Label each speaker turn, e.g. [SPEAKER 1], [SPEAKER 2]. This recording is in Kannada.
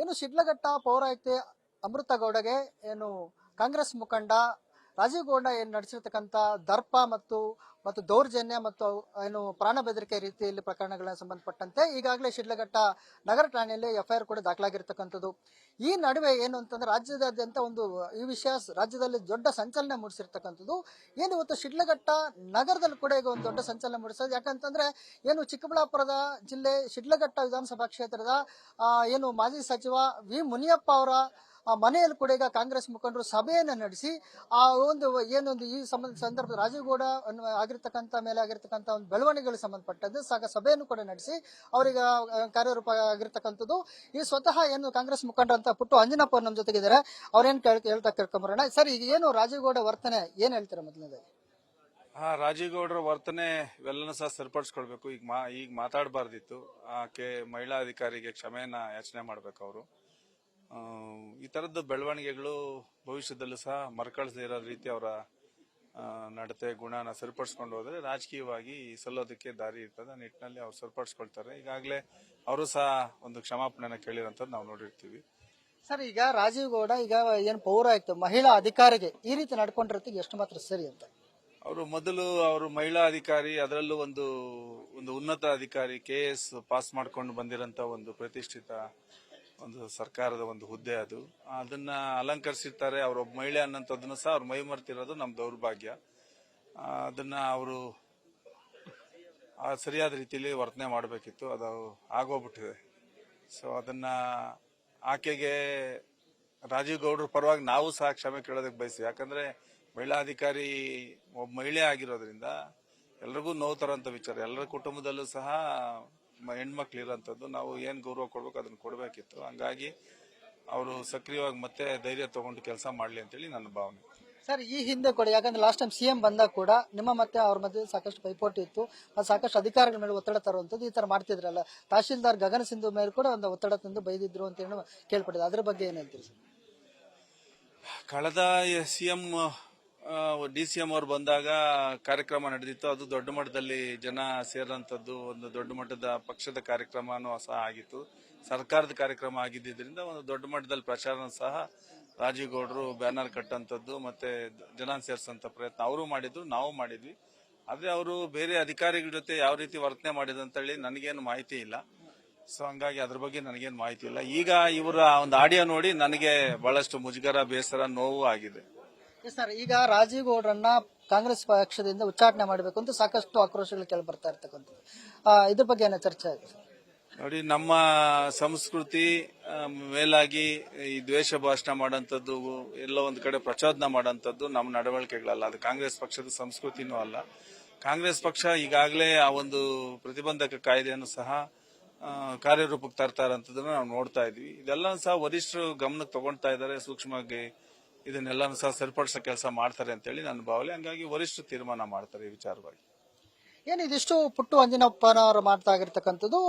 [SPEAKER 1] ಏನು ಶಿಡ್ಲಘಟ್ಟ ಪೌರಾಯುಕ್ತೆ ಅಮೃತ ಗೌಡಗೆ ಏನು ಕಾಂಗ್ರೆಸ್ ಮುಖಂಡ ರಾಜೀವ್ ಗೌಡ ಏನು ನಡೆಸಿರ್ತಕ್ಕಂಥ ದರ್ಪ ಮತ್ತು ದೌರ್ಜನ್ಯ ಮತ್ತು ಏನು ಪ್ರಾಣ ಬೆದರಿಕೆ ರೀತಿಯಲ್ಲಿ ಪ್ರಕರಣಗಳನ್ನ ಸಂಬಂಧಪಟ್ಟಂತೆ ಈಗಾಗಲೇ ಶಿಡ್ಲಘಟ್ಟ ನಗರ ಠಾಣೆಯಲ್ಲಿ ಎಫ್ಐಆರ್ ಕೂಡ ದಾಖಲಾಗಿರ್ತಕ್ಕಂಥದ್ದು. ಈ ನಡುವೆ ಏನು ಅಂತಂದ್ರೆ ರಾಜ್ಯದಾದ್ಯಂತ ಒಂದು ಈ ವಿಷಯ ರಾಜ್ಯದಲ್ಲಿ ದೊಡ್ಡ ಸಂಚಲನ ಮೂಡಿಸಿರ್ತಕ್ಕಂಥದ್ದು. ಏನು ಇವತ್ತು ಶಿಡ್ಲಘಟ್ಟ ನಗರದಲ್ಲಿ ಕೂಡ ಈಗ ಒಂದು ದೊಡ್ಡ ಸಂಚಲನ ಮೂಡಿಸೋದು. ಯಾಕಂತಂದ್ರೆ ಏನು ಚಿಕ್ಕಬಳ್ಳಾಪುರದ ಜಿಲ್ಲೆ ಶಿಡ್ಲಘಟ್ಟ ವಿಧಾನಸಭಾ ಕ್ಷೇತ್ರದ ಏನು ಮಾಜಿ ಸಚಿವ ವಿ ಮುನಿಯಪ್ಪ ಅವರ ಮನೆಯಲ್ಲಿ ಕೂಡ ಈಗ ಕಾಂಗ್ರೆಸ್ ಮುಖಂಡರು ಸಭೆಯನ್ನು ನಡೆಸಿ ಆ ಒಂದು ಏನೊಂದು ಈ ಸಂದರ್ಭ ರಾಜೀವ್ ಗೌಡ ಆಗಿರ್ತಕ್ಕಂಥ ಮೇಲೆ ಆಗಿರ್ತಕ್ಕಂಥ ಒಂದು ಬೆಳವಣಿಗೆಗಳಿಗೆ ಸಂಬಂಧಪಟ್ಟಂತೆ ಸಭೆಯನ್ನು ಕೂಡ ನಡೆಸಿ ಅವರಿಗೆ ಕಾರ್ಯರೂಪ ಆಗಿರ್ತಕ್ಕಂಥದ್ದು. ಈ ಸ್ವತಃ ಏನು ಕಾಂಗ್ರೆಸ್ ಮುಖಂಡ ಅಂತ ಪುಟ್ಟು ಅಂಜನಪ್ಪ ನಮ್ಮ ಜೊತೆಗಿದ್ದಾರೆ. ಅವ್ರೇನು ಹೇಳ್ತಾ ಕೇಳ್ಕೊಂಬರೋಣ. ಸರ್, ಈಗ ಏನು ರಾಜೀವ್ ಗೌಡ ವರ್ತನೆ ಏನ್ ಹೇಳ್ತೀರಾ ಮೊದಲನೇದಾಗಿ?
[SPEAKER 2] ರಾಜೀವ್ ಗೌಡರ ವರ್ತನೆ ಇವೆಲ್ಲನೂ ಸಹ ಸರಿಪಡಿಸ್ಕೊಳ್ಬೇಕು. ಈಗ ಮಾತಾಡಬಾರ್ದಿತ್ತು. ಆಕೆ ಮಹಿಳಾ ಅಧಿಕಾರಿಗೆ ಕ್ಷಮೆಯನ್ನ ಯಾಚನೆ ಮಾಡ್ಬೇಕು. ಅವರು ಈ ತರದ ಬೆಳವಣಿಗೆಗಳು ಭವಿಷ್ಯದಲ್ಲೂ ಸಹ ಮರುಕಳಿಸದೇ ಇರೋ ರೀತಿ ಅವರ ನಡತೆ ಗುಣನ ಸರಿಪಡಿಸ್ಕೊಂಡು ಹೋದ್ರೆ ರಾಜಕೀಯವಾಗಿ ಸಲ್ಲೋದಕ್ಕೆ ದಾರಿ ಇರ್ತದೆ. ಆ ನಿಟ್ಟಿನಲ್ಲಿ ಅವ್ರು ಸರಿಪಡಿಸ್ಕೊಳ್ತಾರೆ. ಈಗಾಗಲೇ ಅವರು ಸಹ ಒಂದು ಕ್ಷಮಾಪಣೆನ ಕೇಳಿರೋಂಥದ್ದು ನಾವು ನೋಡಿರ್ತೀವಿ.
[SPEAKER 1] ಸರ್, ಈಗ ರಾಜೀವ್ ಗೌಡ ಈಗ ಏನು ಪೌರಾಯುಕ್ತ ಮಹಿಳಾ ಅಧಿಕಾರಿಗೆ ಈ ರೀತಿ ನಡ್ಕೊಂಡಿರೋದಕ್ಕೆ ಎಷ್ಟು ಮಾತ್ರ ಸರಿ ಅಂತ?
[SPEAKER 2] ಅವರು ಮಹಿಳಾ ಅಧಿಕಾರಿ, ಅದರಲ್ಲೂ ಒಂದು ಉನ್ನತ ಅಧಿಕಾರಿ, KS ಪಾಸ್ ಮಾಡ್ಕೊಂಡು ಬಂದಿರೋಂತ ಒಂದು ಪ್ರತಿಷ್ಠಿತ ಒಂದು ಸರ್ಕಾರದ ಒಂದು ಹುದ್ದೆ. ಅದನ್ನ ಅಲಂಕರಿಸಿರ್ತಾರೆ. ಅವರೊಬ್ಬ ಮಹಿಳೆ ಅನ್ನೋಂಥದ್ದನ್ನು ಸಹ ಅವ್ರು ಮೈ ಮರ್ತಿರೋದು ನಮ್ಮ ದೌರ್ಭಾಗ್ಯ. ಅದನ್ನ ಅವರು ಸರಿಯಾದ ರೀತಿಯಲ್ಲಿ ವರ್ತನೆ ಮಾಡಬೇಕಿತ್ತು. ಅದು ಆಗೋಗ್ಬಿಟ್ಟಿದೆ. ಸೊ ಅದನ್ನ ಆಕೆಗೆ ರಾಜೀವ್ ಗೌಡ್ರ ಪರವಾಗಿ ನಾವು ಸಹ ಕ್ಷಮೆ ಕೇಳೋದಕ್ಕೆ ಬಯಸ್ತೀವಿ. ಯಾಕಂದ್ರೆ ಮಹಿಳಾ ಅಧಿಕಾರಿ ಒಬ್ಬ ಮಹಿಳೆ ಆಗಿರೋದ್ರಿಂದ ಎಲ್ರಿಗೂ ನೋವು ತರೋಂಥ ವಿಚಾರ. ಎಲ್ಲರ ಕುಟುಂಬದಲ್ಲೂ ಸಹ ಹೆಣ್ಮಕ್ಳು ಇರೋಂಥದ್ದು. ನಾವು ಏನ್ ಗೌರವ ಕೊಡ್ಬೇಕು ಅದನ್ನ ಕೊಡ್ಬೇಕಿತ್ತು. ಹಂಗಾಗಿ ಅವರು ಸಕ್ರಿಯವಾಗಿ ಮತ್ತೆ ಧೈರ್ಯ ತಗೊಂಡು ಕೆಲಸ ಮಾಡ್ಲಿ ಅಂತೇಳಿ ನನ್ನ ಭಾವನೆ.
[SPEAKER 1] ಸರ್, ಈ ಹಿಂದೆ ಕೂಡ ಯಾಕಂದ್ರೆ ಲಾಸ್ಟ್ ಟೈಮ್ CM ಬಂದಾಗ ಕೂಡ ನಿಮ್ಮ ಮತ್ತೆ ಅವ್ರ ಮಧ್ಯೆ ಸಾಕಷ್ಟು ಪೈಪೋಟಿ ಇತ್ತು. ಅದು ಸಾಕಷ್ಟು ಅಧಿಕಾರಿಗಳ ಮೇಲೆ ಒತ್ತಡ ತರುವಂತದ್ದು ಈ ತರ ಮಾಡ್ತಿದ್ರಲ್ಲ. ತಹಶೀಲ್ದಾರ್ ಗಗನ ಸಿಂಧು ಮೇಲೆ ಕೂಡ ಒಂದು ಒತ್ತಡ ತಂದು ಬೈದಿದ್ರು ಅಂತ ಹೇಳಿ ಕೇಳ್ಪಟ್ಟಿದೆ. ಅದ್ರ ಬಗ್ಗೆ ಏನ್ ಹೇಳ್ತೀರಿ ಸರ್?
[SPEAKER 2] ಕಳೆದ CM DCM ಅವ್ರು ಬಂದಾಗ ಕಾರ್ಯಕ್ರಮ ನಡೆದಿತ್ತು. ಅದು ದೊಡ್ಡ ಮಟ್ಟದಲ್ಲಿ ಜನ ಸೇರಂತದ್ದು, ಒಂದು ದೊಡ್ಡ ಮಟ್ಟದ ಪಕ್ಷದ ಕಾರ್ಯಕ್ರಮನೂ ಸಹ ಆಗಿತ್ತು. ಸರ್ಕಾರದ ಕಾರ್ಯಕ್ರಮ ಆಗಿದ್ದರಿಂದ ಒಂದು ದೊಡ್ಡ ಮಟ್ಟದಲ್ಲಿ ಪ್ರಚಾರ ಸಹ ರಾಜೀವ್ ಗೌಡರು ಬ್ಯಾನರ್ ಕಟ್ಟಂತದ್ದು ಮತ್ತೆ ಜನ ಸೇರಿಸಂತ ಪ್ರಯತ್ನ ಅವರು ಮಾಡಿದ್ರು, ನಾವು ಮಾಡಿದ್ವಿ. ಆದ್ರೆ ಅವರು ಬೇರೆ ಅಧಿಕಾರಿಗಳ ಜೊತೆ ಯಾವ ರೀತಿ ವರ್ತನೆ ಮಾಡಿದಂತೇಳಿ ನನಗೇನು ಮಾಹಿತಿ ಇಲ್ಲ. ಸೊ ಹಂಗಾಗಿ ಅದ್ರ ಬಗ್ಗೆ ನನಗೇನು ಮಾಹಿತಿ ಇಲ್ಲ. ಈಗ ಇವರ ಒಂದು ಆಡಿಯೋ ನೋಡಿ ನನಗೆ ಬಹಳಷ್ಟು ಮುಜುಗರ, ಬೇಸರ, ನೋವು ಆಗಿದೆ.
[SPEAKER 1] ಸರ್, ಈಗ ರಾಜೀವ್ ಗೌಡ್ರನ್ನ ಕಾಂಗ್ರೆಸ್ ಪಕ್ಷದಿಂದ ಉಚ್ಚಾಟನೆ ಮಾಡಬೇಕು ಅಂತ ಸಾಕಷ್ಟು ಆಕ್ರೋಶಗಳು ಕೇಳಿ ಬರ್ತಾ ಇರ್ತಕ್ಕಂಥದ್ದು. ಇದ್ರ ಬಗ್ಗೆ ಏನೋ ಚರ್ಚೆ ಆಗಿದೆ?
[SPEAKER 2] ನೋಡಿ, ನಮ್ಮ ಸಂಸ್ಕೃತಿ ಮೇಲಾಗಿ ಈ ದ್ವೇಷ ಭಾಷಣ ಮಾಡೋಂಥದ್ದು, ಎಲ್ಲೋ ಒಂದು ಕಡೆ ಪ್ರಚೋದನೆ ಮಾಡೋಂಥದ್ದು ನಮ್ಮ ನಡವಳಿಕೆಗಳಲ್ಲ. ಅದು ಕಾಂಗ್ರೆಸ್ ಪಕ್ಷದ ಸಂಸ್ಕೃತಿನೂ ಅಲ್ಲ. ಕಾಂಗ್ರೆಸ್ ಪಕ್ಷ ಈಗಾಗಲೇ ಆ ಒಂದು ಪ್ರತಿಬಂಧಕ ಕಾಯ್ದೆಯನ್ನು ಸಹ ಕಾರ್ಯರೂಪಕ್ಕೆ ತರ್ತಾ ಇರೋಂಥದ್ದನ್ನ ನಾವು ನೋಡ್ತಾ ಇದ್ವಿ. ಇದೆಲ್ಲ ಸಹ ವರಿಷ್ಠರು ಗಮನಕ್ಕೆ ತಗೊಳ್ತಾ ಇದ್ದಾರೆ. ಸೂಕ್ಷ್ಮವಾಗಿ ಇದನ್ನೆಲ್ಲಾನು ಸಹ ಸರಿಪಡಿಸೋ ಕೆಲಸ ಮಾಡ್ತಾರೆ ಅಂತೇಳಿ ನನ್ನ ಭಾವನೆ. ಹಂಗಾಗಿ ವರಿಷ್ಠರು ತೀರ್ಮಾನ ಮಾಡ್ತಾರೆ ಈ ವಿಚಾರವಾಗಿ.
[SPEAKER 1] ಏನಿದಿಷ್ಟು ಪುಟ್ಟು ಅಂಜನಪ್ಪನವರು ಮಾಡ್ತಾ ಆಗಿರ್ತಕ್ಕಂಥದ್ದು